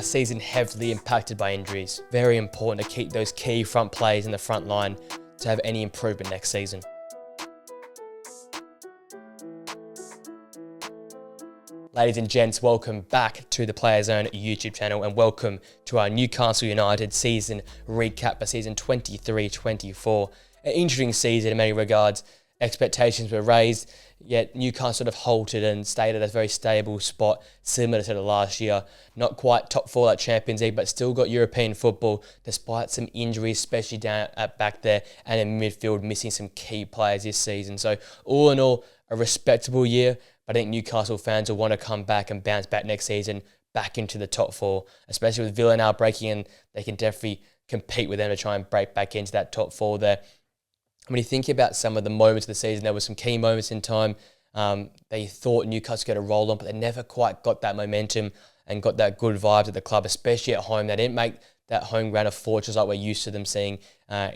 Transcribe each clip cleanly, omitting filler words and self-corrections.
a season heavily impacted by injuries. Very important to keep those key front players in the front line to have any improvement next season. Ladies and gents, welcome back to the Players Zone YouTube channel and welcome to our Newcastle United season recap for season 23-24. An interesting season in many regards. Expectations were raised, yet Newcastle sort of halted and stayed at a very stable spot, similar to the last year. Not quite top four at Champions League, but still got European football, despite some injuries, especially down at back there, and in midfield, missing some key players this season. So all in all, a respectable year. I think Newcastle fans will want to come back and bounce back next season, back into the top four, especially with Villa now breaking in. They can definitely compete with them to try and break back into that top four there. When you think about some of the moments of the season, there were some key moments in time. They thought Newcastle could roll on, but they never quite got that momentum and got that good vibes at the club, especially at home. They didn't make that home ground a fortress like we're used to them seeing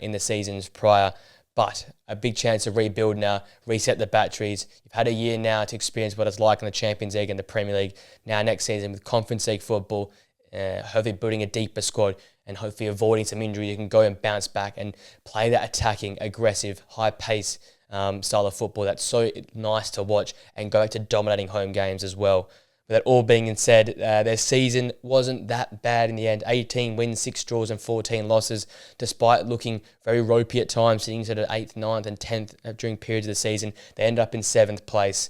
in the seasons prior. But a big chance to rebuild now, reset the batteries. You've had a year now to experience what it's like in the Champions League and the Premier League. Now next season with Conference League football, hopefully building a deeper squad and hopefully avoiding some injury, you can go and bounce back and play that attacking, aggressive, high-pace style of football that's so nice to watch and go back to dominating home games as well. With that all being said, their season wasn't that bad in the end. 18 wins, 6 draws and 14 losses, despite looking very ropey at times, sitting sort of 8th, 9th and 10th during periods of the season. They ended up in 7th place,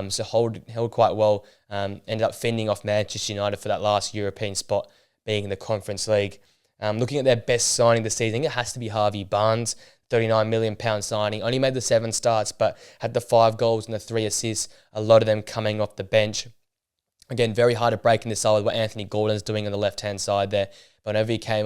so held quite well. Ended up fending off Manchester United for that last European spot, being in the Conference League. Looking at their best signing this season, it has to be Harvey Barnes. £39 million signing. Only made the 7 starts, but had the 5 goals and the 3 assists, a lot of them coming off the bench. Again, very hard to break in this side with what Anthony Gordon's doing on the left-hand side there. But whenever he came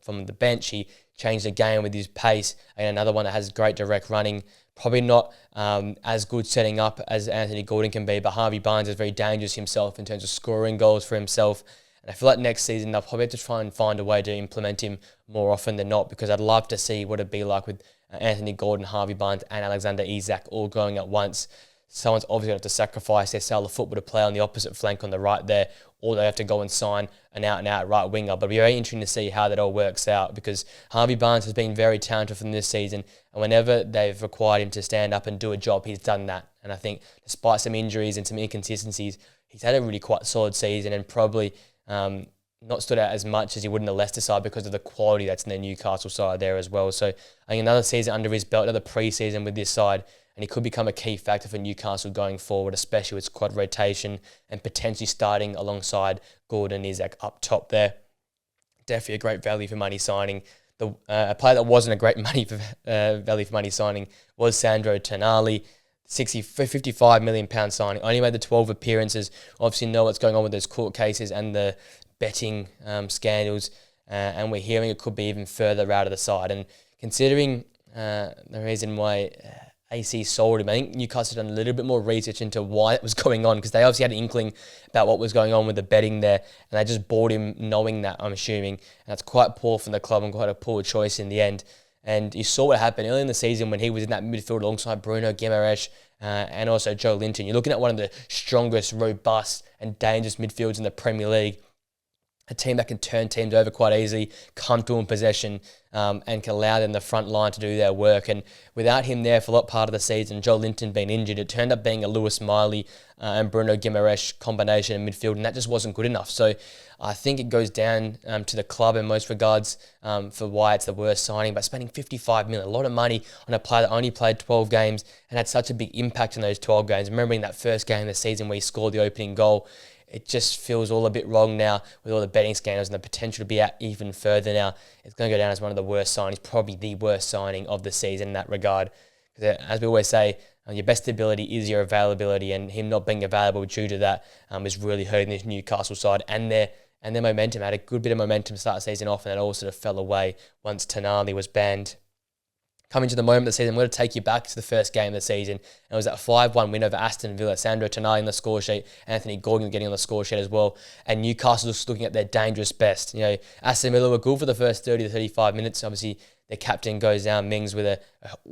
from the bench, he changed the game with his pace. And another one that has great direct running. Probably not as good setting up as Anthony Gordon can be, but Harvey Barnes is very dangerous himself in terms of scoring goals for himself. And I feel like next season they'll probably have to try and find a way to implement him more often than not, because I'd love to see what it'd be like with Anthony Gordon, Harvey Barnes and Alexander Isak all going at once. Someone's obviously going to have to sacrifice their style of football to play on the opposite flank on the right there, or they have to go and sign an out-and-out right winger. But it'll be very interesting to see how that all works out, because Harvey Barnes has been very talented from this season, and whenever they've required him to stand up and do a job, he's done that. And I think despite some injuries and some inconsistencies, he's had a really quite solid season and probably not stood out as much as he would in the Leicester side because of the quality that's in the Newcastle side there as well. So I think another season under his belt, another pre-season with this side, and he could become a key factor for Newcastle going forward, especially with squad rotation and potentially starting alongside Gordon and Isak up top there. Definitely a great value for money signing. A player that wasn't a great value for money signing was Sandro Tonali. £55 million signing. Only made the 12 appearances. Obviously know what's going on with those court cases and the betting scandals, and we're hearing it could be even further out of the side. And considering the reason why AC sold him, I think Newcastle done a little bit more research into why it was going on, because they obviously had an inkling about what was going on with the betting there, and they just bought him knowing that, I'm assuming. And that's quite poor from the club and quite a poor choice in the end. And you saw what happened early in the season when he was in that midfield alongside Bruno Guimaraes and also Joe Linton. You're looking at one of the strongest, robust and dangerous midfields in the Premier League. A team that can turn teams over quite easily, comfortable in possession, and can allow them the front line to do their work. And without him there for a lot part of the season, Joe Linton being injured, it turned up being a Lewis Miley and Bruno Guimaraes combination in midfield, and that just wasn't good enough. So I think it goes down to the club in most regards for why it's the worst signing. But spending $55 million, a lot of money on a player that only played 12 games and had such a big impact in those 12 games. Remembering that first game of the season where he scored the opening goal, it just feels all a bit wrong now with all the betting scandals and the potential to be out even further now. It's going to go down as one of the worst signings, probably the worst signing of the season in that regard. Because as we always say, your best ability is your availability, and him not being available due to that is really hurting this Newcastle side and their momentum. Had a good bit of momentum to start the season off, and that all sort of fell away once Tonali was banned. Coming to the moment of the season, I'm going to take you back to the first game of the season. And it was that 5-1 win over Aston Villa. Sandro Tonali on the score sheet, Anthony Gordon getting on the score sheet as well. And Newcastle just looking at their dangerous best. You know, Aston Villa were good for the first 30 to 35 minutes. Obviously, their captain goes down, Mings, with an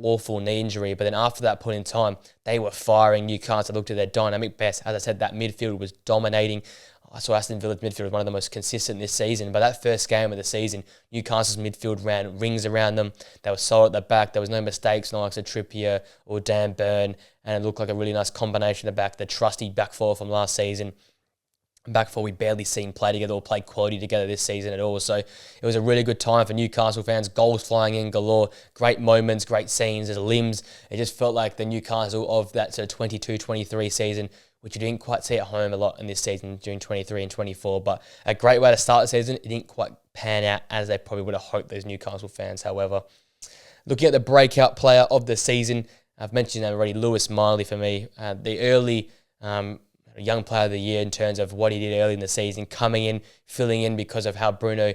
awful knee injury. But then after that point in time, they were firing. Newcastle looked at their dynamic best. As I said, that midfield was dominating. I saw Aston Villa's midfield was one of the most consistent this season. But that first game of the season, Newcastle's midfield ran rings around them. They were solid at the back. There was no mistakes, no like Trippier or Dan Burn. And it looked like a really nice combination at the back. The trusty back four from last season. Back four we barely seen play together or play quality together this season at all. So it was a really good time for Newcastle fans. Goals flying in galore. Great moments, great scenes. There's limbs. It just felt like the Newcastle of that sort of 22-23 season, which you didn't quite see at home a lot in this season during 23 and 24. But a great way to start the season. It didn't quite pan out as they probably would have hoped, those Newcastle fans, however. Looking at the breakout player of the season, I've mentioned that already, Lewis Miley for me. The early young player of the year in terms of what he did early in the season, coming in, filling in because of how Bruno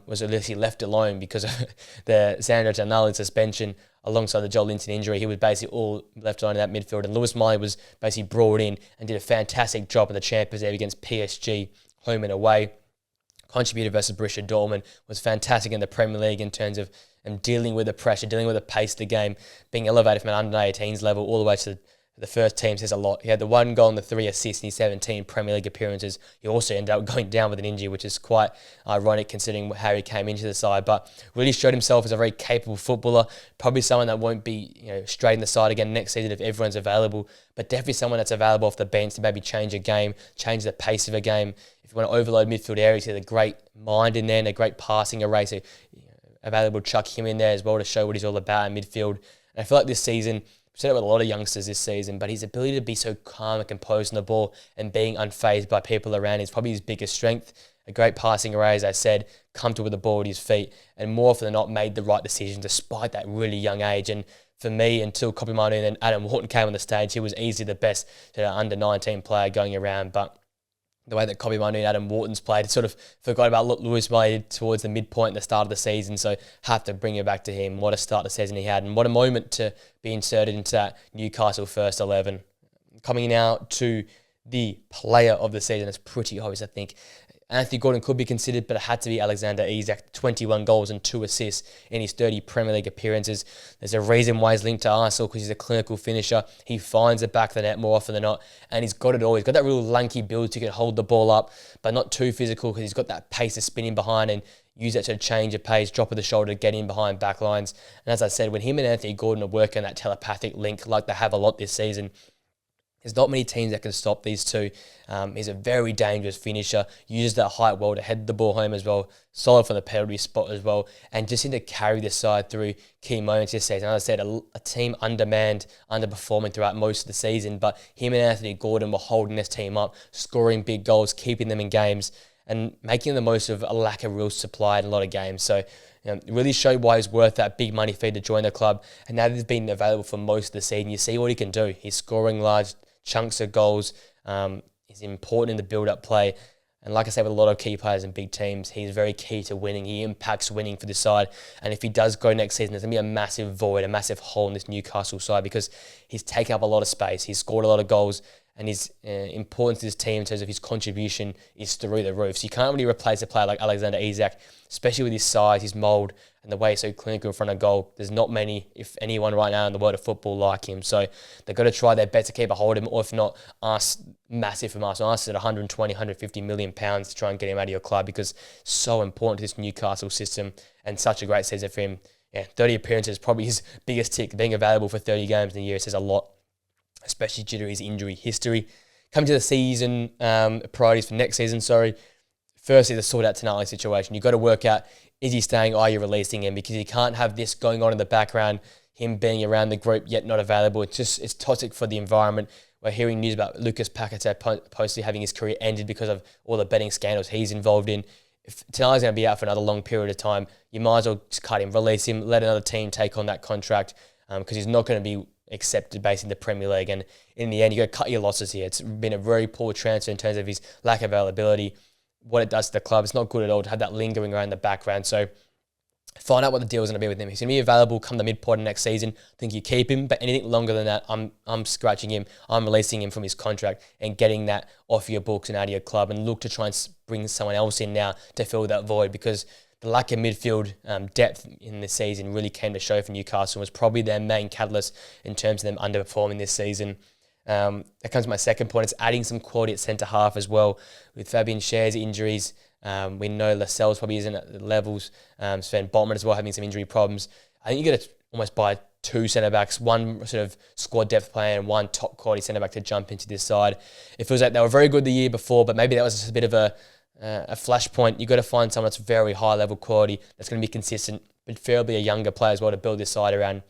was literally left alone because of the Sandro Tonali suspension alongside the Joel Linton injury. He was basically all left alone in that midfield, and Lewis Miley was basically brought in and did a fantastic job in the Champions League against PSG, home and away. Contributed versus Borussia Dortmund, was fantastic in the Premier League in terms of dealing with the pressure, dealing with the pace of the game, being elevated from an under-18s level all the way to the first team. Says a lot. He had the 1 goal and the 3 assists in his 17 Premier League appearances. He also ended up going down with an injury, which is quite ironic considering how he came into the side, but really showed himself as a very capable footballer, probably someone that won't be straight in the side again next season if everyone's available, but definitely someone that's available off the bench to maybe change a game, change the pace of a game. If you want to overload midfield areas, he's a great mind in there and a great passing array, so available to chuck him in there as well to show what he's all about in midfield. And I feel like this season, we've said it with a lot of youngsters this season, but his ability to be so calm and composed on the ball and being unfazed by people around is probably his biggest strength. A great passing array, as I said, comfortable with the ball at his feet, and more often than not made the right decision despite that really young age. And for me, until Kobbie Mainoo and Adam Wharton came on the stage, he was easily the best under-19 player going around. But the way that Kobbie Mainoo and Adam Wharton's played, sort of forgot about Lewis Miley towards the midpoint at the start of the season, so have to bring it back to him. What a start the season he had, and what a moment to be inserted into that Newcastle first 11. Coming now to the player of the season, it's pretty obvious, I think. Anthony Gordon could be considered, but it had to be Alexander Isak, 21 goals and 2 assists in his 30 Premier League appearances. There's a reason why he's linked to Arsenal, because he's a clinical finisher. He finds the back of the net more often than not, and he's got it all. He's got that real lanky build to hold the ball up, but not too physical, because he's got that pace of spinning behind and use that to change of pace, drop of the shoulder, get in behind backlines. And as I said, when him and Anthony Gordon are working that telepathic link like they have a lot this season, there's not many teams that can stop these two. He's a very dangerous finisher, uses that height well to head the ball home as well, solid from the penalty spot as well, and just seemed to carry the side through key moments this season. As I said, a team undermanned, underperforming throughout most of the season, but him and Anthony Gordon were holding this team up, scoring big goals, keeping them in games, and making the most of a lack of real supply in a lot of games. So really showed why he's worth that big money fee to join the club, and now that he's been available for most of the season, you see what he can do. He's scoring large chunks of goals. He's important in the build-up play. And like I said, with a lot of key players in big teams, he's very key to winning. He impacts winning for the side. And if he does go next season, there's going to be a massive void, a massive hole in this Newcastle side, because he's taken up a lot of space. He's scored a lot of goals, and his importance to this team in terms of his contribution is through the roof. So you can't really replace a player like Alexander Isak, especially with his size, his mould, and the way he's so clinical in front of goal. There's not many, if anyone right now in the world of football like him. So they've got to try their best to keep a hold of him, or if not, ask massive from Arsenal. Ask at 120, 150 million pounds to try and get him out of your club, because so important to this Newcastle system and such a great season for him. 30 appearances, probably his biggest tick. Being available for 30 games in a year says a lot, especially due to his injury history. Coming to the season, priorities for next season, Firstly, the sort out Tonali situation. You've got to work out, is he staying, are you releasing him? Because you can't have this going on in the background, him being around the group yet not available. It's toxic for the environment. We're hearing news about Lucas Paquetá possibly having his career ended because of all the betting scandals he's involved in. If Tonali's going to be out for another long period of time, you might as well just cut him, release him, let another team take on that contract, because he's not going to be accepted based in the Premier League. And in the end, you got to cut your losses here. It's been a very poor transfer in terms of his lack of availability. What it does to the club, it's not good at all to have that lingering around the background. So find out what the deal is going to be with him. He's going to be available come the midpoint of next season. I think you keep him, but anything longer than that, I'm scratching him. I'm releasing him from his contract and getting that off your books and out of your club, and look to try and bring someone else in now to fill that void, because the lack of midfield depth in the season really came to show for Newcastle and was probably their main catalyst in terms of them underperforming this season. That comes to my second point. It's adding some quality at centre half as well. With Fabian Schär's injuries, we know Lascelles probably isn't at the levels. Sven Botman as well having some injury problems. I think you're going to almost buy two centre-backs, one sort of squad depth player and one top quality centre-back to jump into this side. It feels like they were very good the year before, but maybe that was just a bit of a flashpoint. You've got to find someone that's very high-level quality, that's going to be consistent, but preferably a younger player as well to build this side around.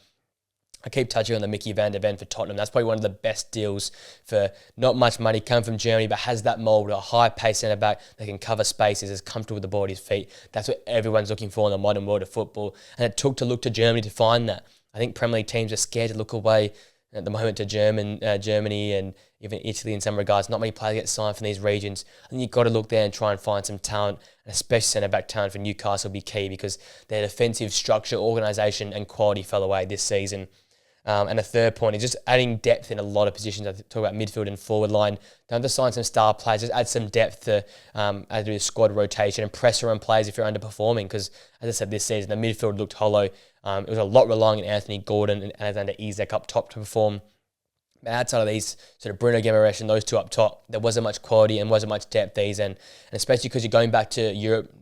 I keep touching on the Mickey van der Ven for Tottenham. That's probably one of the best deals for not much money, coming from Germany, but has that mould, a high-pace centre-back that can cover spaces, is comfortable with the ball at his feet. That's what everyone's looking for in the modern world of football. And it took to look to Germany to find that. I think Premier League teams are scared to look away at the moment to Germany and even Italy in some regards. Not many players get signed from these regions. I think you've got to look there and try and find some talent, and especially centre-back talent for Newcastle will be key because their defensive structure, organisation and quality fell away this season. And a third point is just adding depth in a lot of positions. I talk about midfield and forward line. Don't have to sign some star players. Just add some depth to add to the squad rotation and pressure on players if you're underperforming. Because as I said, this season the midfield looked hollow. It was a lot relying on Anthony Gordon and Alexander Isak up top to perform. But outside of these, sort of Bruno Guimaraes and those two up top, there wasn't much quality and wasn't much depth these. And especially because you're going back to Europe.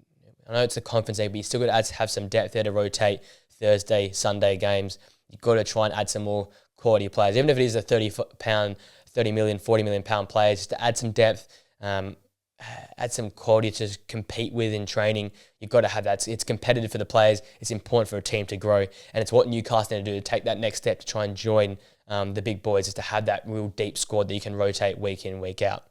I know it's a conference league, but you still got to have some depth there to rotate Thursday, Sunday games. You've got to try and add some more quality players, even if it is a 30 million, 40 million pound players, just to add some depth, add some quality to compete with in training. You've got to have that. It's competitive for the players. It's important for a team to grow. And it's what Newcastle need to do to take that next step to try and join the big boys, is to have that real deep squad that you can rotate week in, week out.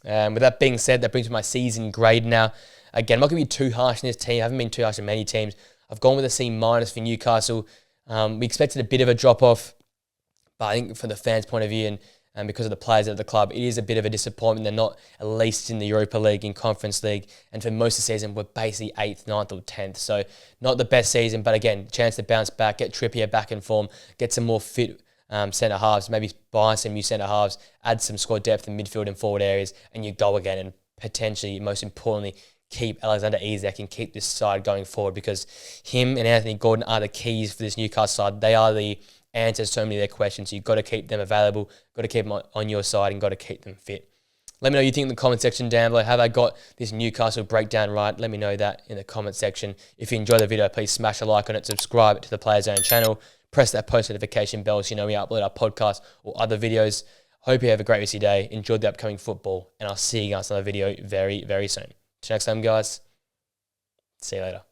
With that being said, that brings me to my season grade now. Again, I'm not going to be too harsh on this team. I haven't been too harsh on many teams. I've gone with a C- for Newcastle. We expected a bit of a drop-off, but I think from the fans' point of view and because of the players at the club, it is a bit of a disappointment. They're not at least in the Europa League, in Conference League, and for most of the season, we're basically 8th, 9th or 10th. So not the best season, but again, chance to bounce back, get Trippier back in form, get some more fit centre-halves, maybe buy some new centre-halves, add some squad depth in midfield and forward areas, and you go again, and potentially, most importantly, keep Alexander Isak and keep this side going forward, because him and Anthony Gordon are the keys for this Newcastle side. They are the answers to so many of their questions. So you've got to keep them available, got to keep them on your side, and got to keep them fit. Let me know what you think in the comment section down below. Have I got this Newcastle breakdown right? Let me know that in the comment section. If you enjoyed the video, please smash a like on it, subscribe to the Players Zone channel, press that post notification bell so you know we upload our podcast or other videos. Hope you have a great rest of your day. Enjoy the upcoming football, and I'll see you guys on the video very, very soon. Till next time, guys. See you later.